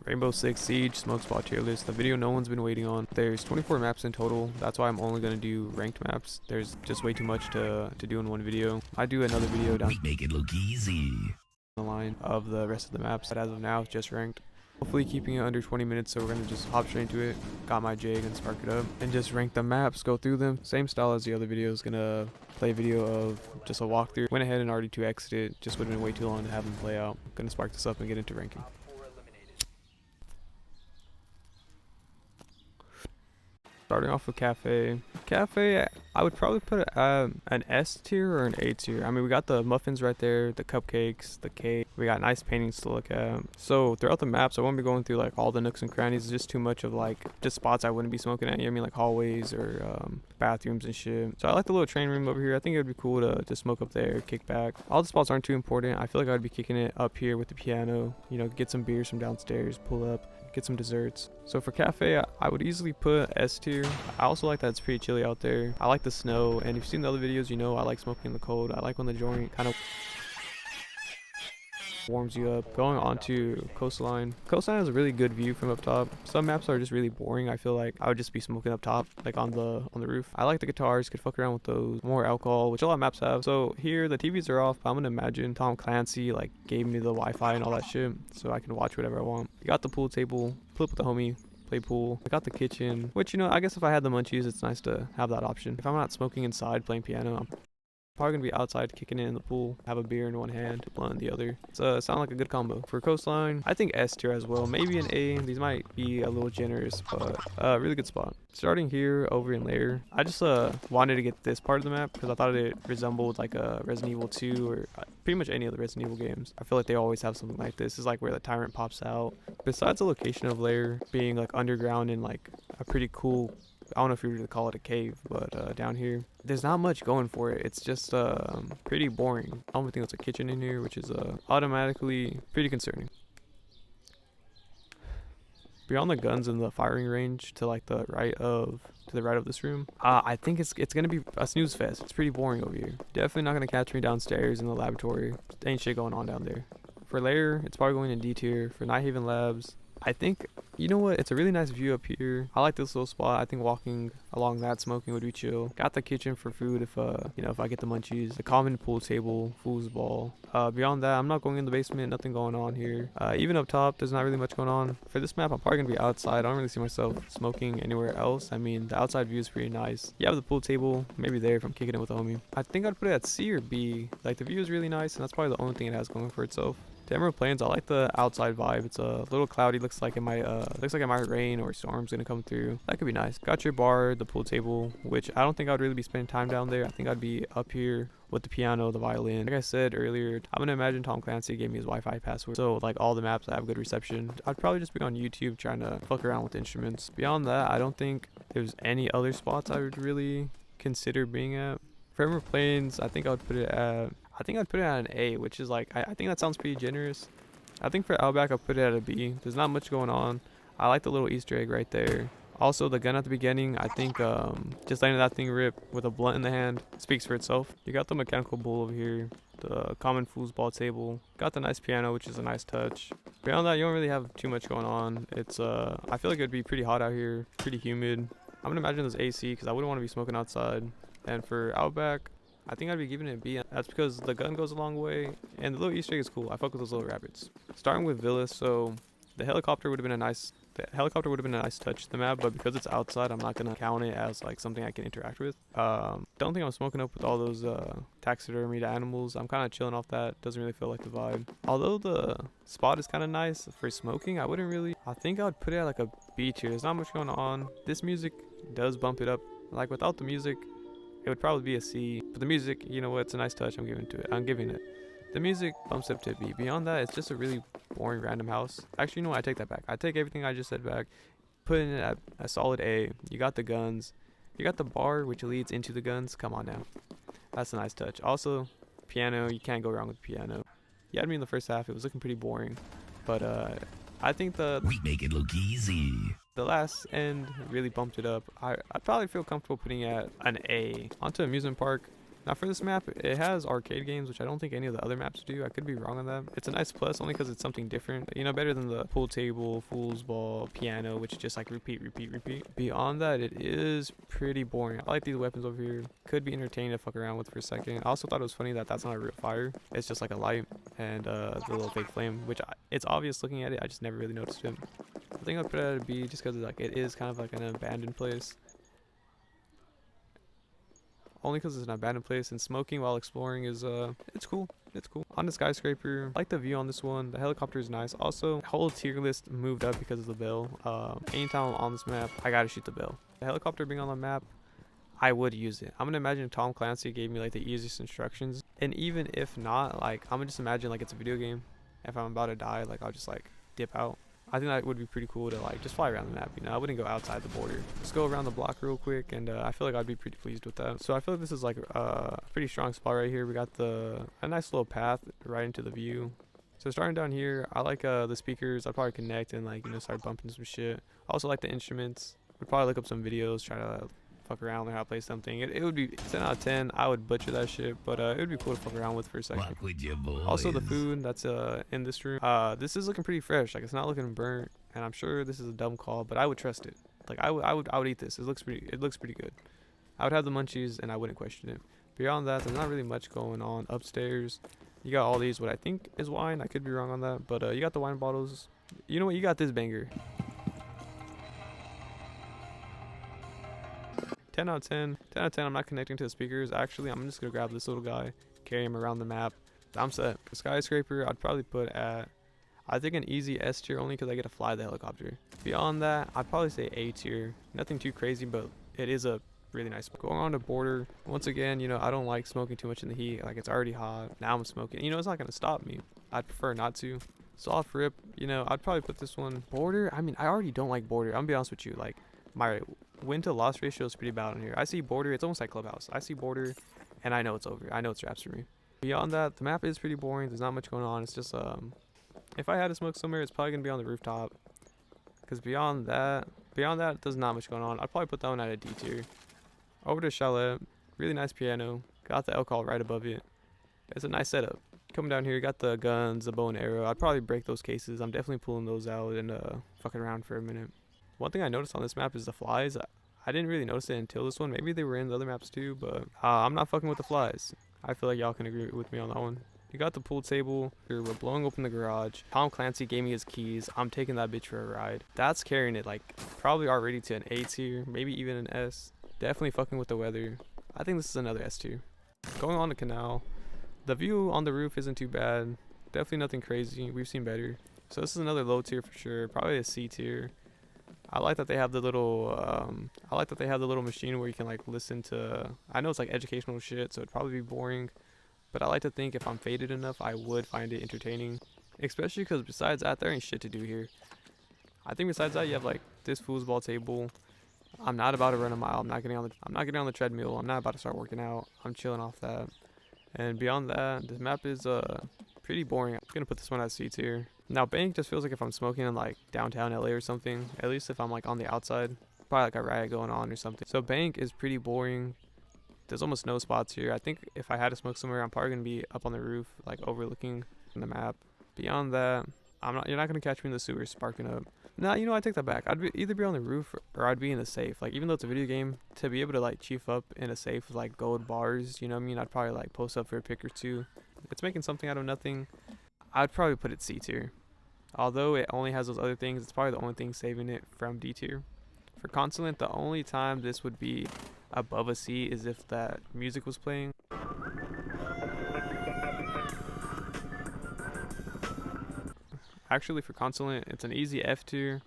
Rainbow Six Siege smoke spot tier list, the video no one's been waiting on. There's 24 maps in total. That's why I'm only gonna do ranked maps. There's just way too much to do in one video. I do another video down We make it look easy. the line of the rest of the maps, but as of now it's just ranked. Hopefully keeping it under 20 minutes, so we're gonna just hop straight into it. Got my jig and spark it up and just rank the maps, go through them. Same style as the other videos. Gonna play a video of just a walkthrough. Went ahead and already 2x'd it, just would have been way too long to have them play out. Gonna spark this up and get into ranking. Starting off with cafe. Cafe, I would probably put an S tier or an A tier. I mean, we got the muffins right there, the cupcakes, the cake. We got nice paintings to look at. So throughout the maps, I won't be going through like all the nooks and crannies. It's just too much of like just spots I wouldn't be smoking at. You know what I mean, like hallways or bathrooms and shit. So I like the little train room over here. I think it would be cool to just smoke up there, kick back. All the spots aren't too important. I feel like I'd be kicking it up here with the piano. You know, get some beers from downstairs, pull up, get some desserts. So for cafe, I would easily put S tier. I also like that it's pretty chilly out there. I like the snow, and if you've seen the other videos, you know I like smoking in the cold. I like when the joint kind of warms you up. Going on to coastline. Coastline has a really good view from up top. Some maps are just really boring. I feel like I would just be smoking up top, like on the roof. I like the guitars, could fuck around with those. More alcohol, which a lot of maps have. So here the TVs are off, but I'm gonna imagine Tom Clancy like gave me the Wi-Fi and all that shit, so I can watch whatever I want. You got the pool table, pull up with the homie, play pool. I got the kitchen, which, you know, I guess if I had the munchies, it's nice to have that option. If I'm not smoking inside playing piano, I'm probably gonna be outside kicking it in the pool, have a beer in one hand, blunt in the other. So sound like a good combo. For coastline, I think S tier as well, maybe an A. These might be a little generous, but really good spot. Starting here over in lair, I just wanted to get this part of the map because I thought it resembled like a Resident Evil 2 or pretty much any of the Resident Evil games. I feel like they always have something like this. This is like where the tyrant pops out. Besides the location of lair being like underground and like a pretty cool, I don't know if you would call it a cave, but down here, there's not much going for it. It's just pretty boring. I don't even think there's a kitchen in here, which is automatically pretty concerning. Beyond the guns and the firing range to like the right of this room, I think it's gonna be a snooze fest. It's pretty boring over here. Definitely not gonna catch me downstairs in the laboratory. Ain't shit going on down there. For lair, it's probably going in D tier. For nighthaven labs, I think, you know what, it's a really nice view up here. I like this little spot. I think walking along that smoking would be chill. Got the kitchen for food if you know, if I get the munchies. The common pool table, foosball. Beyond that, I'm not going in the basement. Nothing going on here. Even up top, there's not really much going on. For this map, I'm probably gonna be outside. I don't really see myself smoking anywhere else. I mean, the outside view is pretty nice. You have the pool table, maybe there if I'm kicking it with a homie. I think I'd put it at C or B. Like, the view is really nice, and that's probably the only thing it has going for itself. To Emerald Plains, I like the outside vibe. It's a little cloudy. Looks like it might rain or storm's gonna come through. That could be nice. Got your bar, the pool table, which I don't think I'd really be spending time down there. I think I'd be up here with the piano, the violin. Like I said earlier, I'm gonna imagine Tom Clancy gave me his Wi-Fi password. So like all the maps that have good reception, I'd probably just be on YouTube trying to fuck around with instruments. Beyond that, I don't think there's any other spots I would really consider being at. For Emerald Plains, I think I'd put it at an A, which is like, I think that sounds pretty generous. I think for Outback, I'll put it at a B. There's not much going on. I like the little Easter egg right there. Also, the gun at the beginning, I think just letting that thing rip with a blunt in the hand speaks for itself. You got the mechanical bull over here, the common foosball table. Got the nice piano, which is a nice touch. Beyond that, you don't really have too much going on. It's I feel like it'd be pretty hot out here, pretty humid. I'm gonna imagine there's AC because I wouldn't want to be smoking outside. And for Outback, I think I'd be giving it a B. That's because the gun goes a long way, and the little Easter egg is cool. I fuck with those little rabbits. Starting with Villas, so the helicopter would have been a nice touch to the map, but because it's outside, I'm not gonna count it as like something I can interact with. Don't think I'm smoking up with all those taxidermied animals. I'm kind of chilling off that. Doesn't really feel like the vibe. Although the spot is kind of nice for smoking, I think I would put it at like a B tier. There's not much going on. This music does bump it up. Like without the music, it would probably be a C, but the music, you know what, it's a nice touch. I'm giving it. The music bumps up to B. Beyond that, it's just a really boring random house. Actually, you know what, I take that back. I take everything I just said back. Putting it at a solid A. You got the guns. You got the bar, which leads into the guns. Come on now. That's a nice touch. Also, piano, you can't go wrong with piano. You had me in the first half. It was looking pretty boring, but I think We make it look easy. the last end really bumped it up. I'd probably feel comfortable putting it at an A. Onto amusement park. Now for this map, it has arcade games, which I don't think any of the other maps do. I could be wrong on that. It's a nice plus only because it's something different. You know, better than the pool table, fool's ball, piano, which is just like repeat, repeat, repeat. Beyond that, it is pretty boring. I like these weapons over here. Could be entertaining to fuck around with for a second. I also thought it was funny that that's not a real fire. It's just like a light and the little fake flame, which it's obvious looking at it. I just never really noticed it. I think I'd put it at a B just because like it is kind of like an abandoned place. Only because it's an abandoned place, and smoking while exploring is it's cool. It's cool. On the skyscraper, I like the view on this one. The helicopter is nice. Also, whole tier list moved up because of the bell. Anytime I'm on this map, I gotta shoot the bell. The helicopter being on the map, I would use it. I'm gonna imagine Tom Clancy gave me like the easiest instructions, and even if not, like I'm gonna just imagine like it's a video game. If I'm about to die, like I'll just like dip out. I think that would be pretty cool to like just fly around the map, you know. I wouldn't go outside the border. Just go around the block real quick, and I feel like I'd be pretty pleased with that. So I feel like this is like a pretty strong spot right here. We got a nice little path right into the view. So starting down here, I like the speakers. I'd probably connect and like, you know, start bumping some shit. I also like the instruments. Would probably look up some videos, try to fuck around, learn how to play something. It would be 10 out of 10. I would butcher that shit, but it would be cool to fuck around with for a second. Walk with your boys. Also the food that's in this room. This is looking pretty fresh. Like it's not looking burnt, and I'm sure this is a dumb call, but I would trust it. Like I would eat this. It looks pretty good. I would have the munchies and I wouldn't question it. Beyond that, there's not really much going on upstairs. You got all these, what I think is wine. I could be wrong on that, but you got the wine bottles. You know what? You got this banger. 10 out of 10. 10 out of 10. I'm not connecting to the speakers. Actually, I'm just gonna grab this little guy, carry him around the map. I'm set. The skyscraper, I'd probably put at, I think, an easy S tier only because I get to fly the helicopter. Beyond that, I'd probably say A tier. Nothing too crazy, but it is a really nice. Going on the border, once again, you know, I don't like smoking too much in the heat. Like it's already hot. Now I'm smoking. You know, it's not gonna stop me. I'd prefer not to. Soft rip, you know, I'd probably put this one. Border, I mean, I already don't like border. I'm gonna be honest with you. Like my win to loss ratio is pretty bad on here. I see border, it's almost like clubhouse. I see border and I know it's over. I know it's wraps for me. Beyond that, the map is pretty boring. There's not much going on. It's just if I had to smoke somewhere, it's probably gonna be on the rooftop, because beyond that there's not much going on. I'd probably put that one at a D tier. Over to chalet, really nice piano, got the alcohol right above it. It's a nice setup. Coming down here, got the guns, the bow and arrow. I'd probably break those cases. I'm definitely pulling those out and fucking around for a minute. One thing I noticed on this map is the flies. I didn't really notice it until this one. Maybe they were in the other maps too, but I'm not fucking with the flies. I feel like y'all can agree with me on that one. You got the pool table. We're blowing open the garage. Tom Clancy gave me his keys. I'm taking that bitch for a ride. That's carrying it like probably already to an A tier, maybe even an S. Definitely fucking with the weather. I think this is another S tier. Going on the canal. The view on the roof isn't too bad. Definitely nothing crazy. We've seen better. So this is another low tier for sure. Probably a C tier. I like that they have the little machine where you can like listen to, I know it's like educational shit, so it'd probably be boring, but I like to think if I'm faded enough, I would find it entertaining. Especially because besides that, there ain't shit to do here. I think besides that, you have like this foosball table. I'm not about to run a mile. I'm not getting on the treadmill. I'm not about to start working out. I'm chilling off that. And beyond that, this map is pretty boring. I'm gonna put this one at C tier. Now bank just feels like if I'm smoking in like downtown LA or something, at least if I'm like on the outside, probably like a riot going on or something. So bank is pretty boring. There's almost no spots here. I think if I had to smoke somewhere, I'm probably gonna be up on the roof, like overlooking the map. Beyond that, you're not gonna catch me in the sewers sparking up. Nah, you know, I take that back. I'd either be on the roof or I'd be in the safe. Like even though it's a video game, to be able to like chief up in a safe with like gold bars, you know what I mean? I'd probably like post up for a pick or two. It's making something out of nothing. I'd probably put it C tier. Although it only has those other things, it's probably the only thing saving it from D tier. For consulate, the only time this would be above a C is if that music was playing. Actually, for consulate, it's an easy F tier,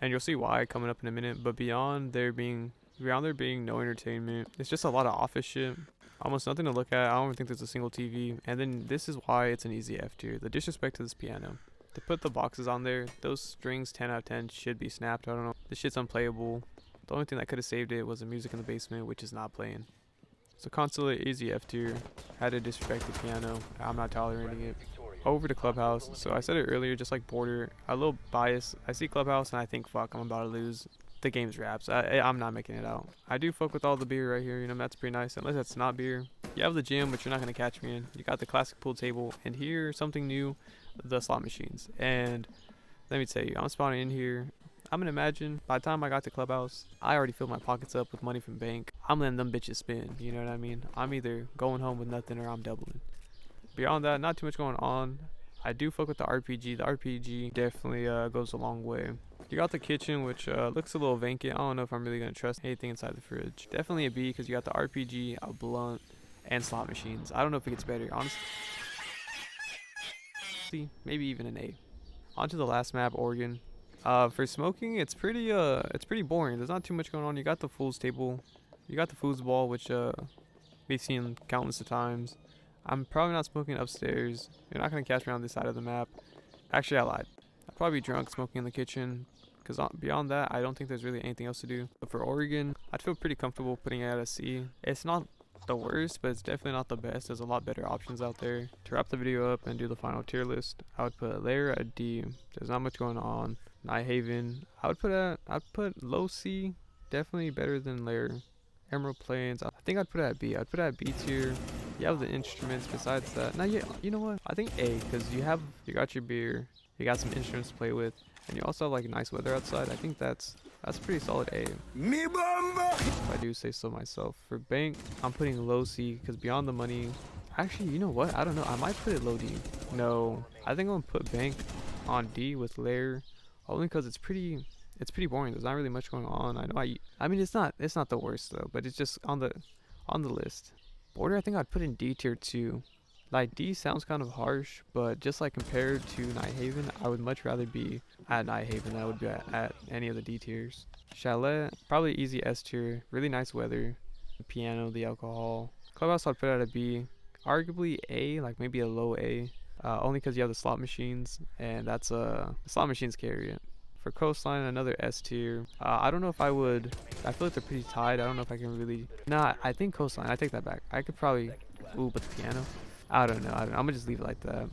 and you'll see why coming up in a minute. But beyond there being no entertainment, it's just a lot of office shit. Almost nothing to look at. I don't even think there's a single TV. And then this is why it's an easy F tier. The disrespect to this piano. To put the boxes on there, those strings 10 out of 10 should be snapped. I don't know. This shit's unplayable. The only thing that could have saved it was the music in the basement, which is not playing. So consulate, easy F tier. Had to disrespect the piano. I'm not tolerating it. Over to clubhouse. So I said it earlier, just like border, a little bias. I see clubhouse and I think, fuck, I'm about to lose. the game's wraps. I'm not making it out. I do fuck with all the beer right here. You know, that's pretty nice. Unless it's not beer. You have the gym, which you're not gonna catch me in. You got the classic pool table, and here something new, the slot machines. And let me tell you, I'm spawning in here. I'm gonna imagine by the time I got to clubhouse, I already filled my pockets up with money from bank. I'm letting them bitches spin. You know what I mean? I'm either going home with nothing or I'm doubling. Beyond that, not too much going on. I do fuck with the RPG. The RPG definitely goes a long way. You got the kitchen, which looks a little vacant. I don't know if I'm really gonna trust anything inside the fridge. Definitely a B because you got the RPG, a blunt, and slot machines. I don't know if it gets better, honestly. Maybe even an A. On to the last map, Oregon. For smoking, it's pretty boring. There's not too much going on. You got the fool's table, you got the foosball, which we've seen countless of times. I'm probably not smoking upstairs. You're not gonna catch me on this side of the map. Actually, I lied. I'd probably be drunk smoking in the kitchen, because beyond that, I don't think there's really anything else to do. But for Oregon, I'd feel pretty comfortable putting it at a C. It's not the worst, but it's definitely not the best. There's a lot better options out there. To wrap the video up and do the final tier list, I would put lair at D. There's not much going on. Nighthaven, I'd put low C. Definitely better than lair. Emerald Plains, I think I'd put it at B. I'd put it at B tier. You have the instruments besides that. Now, yeah, you know what? I think A, because you got your beer, you got some instruments to play with, and you also have like nice weather outside. I think that's pretty solid A. Me bomba! If I do say so myself. For bank, I'm putting low C, because beyond the money, actually, you know what? I don't know. I might put it low D. No, I think I'm gonna put bank on D with lair, only because it's pretty boring. There's not really much going on. I mean, it's not the worst though, but it's just on the list. Border, I think I'd put in D tier 2. Like, D sounds kind of harsh, but just like compared to Nighthaven, I would much rather be at Nighthaven than I would be at any of the D tiers. Chalet, probably easy S tier. Really nice weather. The piano, the alcohol. Clubhouse, I'd put at a B. Arguably A, like maybe a low A. Only because you have the slot machines, and the slot machines carry it. For coastline, another S tier. I don't know if I would. I feel like they're pretty tied. I don't know if I can really. Nah, I think coastline. I take that back. I could probably. Ooh, but the piano. I don't know. I'm gonna just leave it like that.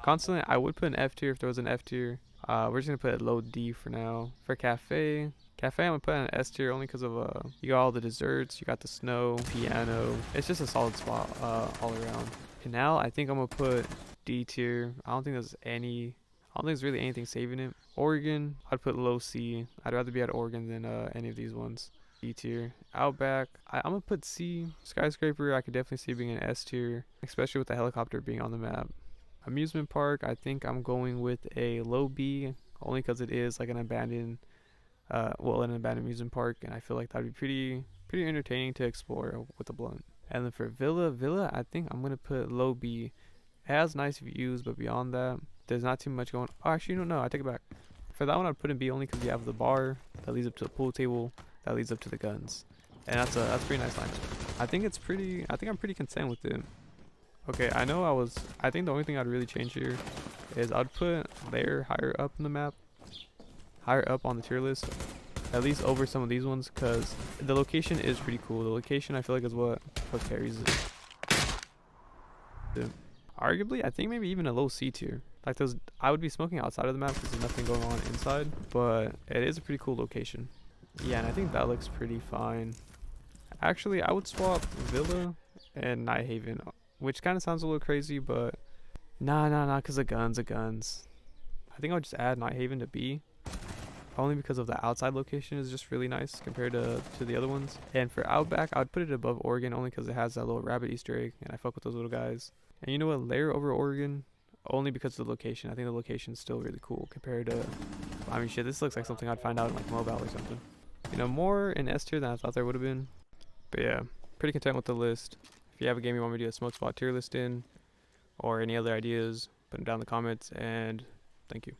Consulate, I would put an F tier if there was an F tier. We're just gonna put a low D for now. For cafe, I'm gonna put an S tier only because of you got all the desserts, you got the snow, piano. It's just a solid spot all around. Canal, I think I'm gonna put D tier. I don't think there's really anything saving it. Oregon, I'd put low C. I'd rather be at Oregon than any of these ones. D tier. Outback, I'm gonna put C. Skyscraper, I could definitely see being an S tier, especially with the helicopter being on the map. Amusement park, I think I'm going with a low B, only because it is like an abandoned amusement park, and I feel like that'd be pretty entertaining to explore with a blunt. And then for villa, I think I'm gonna put low B. It has nice views, but beyond that, there's not too much going. Oh, actually, no, I take it back. For that one, I'd put in B only because you have the bar that leads up to the pool table, that leads up to the guns, and that's a pretty nice line. I think I'm pretty content with it. Okay, I think the only thing I'd really change here is I'd put lair higher up in the map, higher up on the tier list, at least over some of these ones, because the location is pretty cool. The location, I feel like, is what carries it. Arguably, I think maybe even a low C tier. Like I would be smoking outside of the map because there's nothing going on inside, but it is a pretty cool location. Yeah, and I think that looks pretty fine. Actually, I would swap Villa and Nighthaven, which kind of sounds a little crazy, but nah, because of guns. I think I'll just add Nighthaven to B, only because of the outside location is just really nice compared to the other ones. And for Outback, I would put it above Oregon only because it has that little rabbit Easter egg, and I fuck with those little guys. And you know what, lair over Oregon, only because of the location. I think the location is still really cool compared to, I mean, shit, this looks like something I'd find out in like mobile or something. You know, more in S tier than I thought there would have been. But yeah, pretty content with the list. If you have a game you want me to do a smoke spot tier list in, or any other ideas, put them down in the comments, and thank you.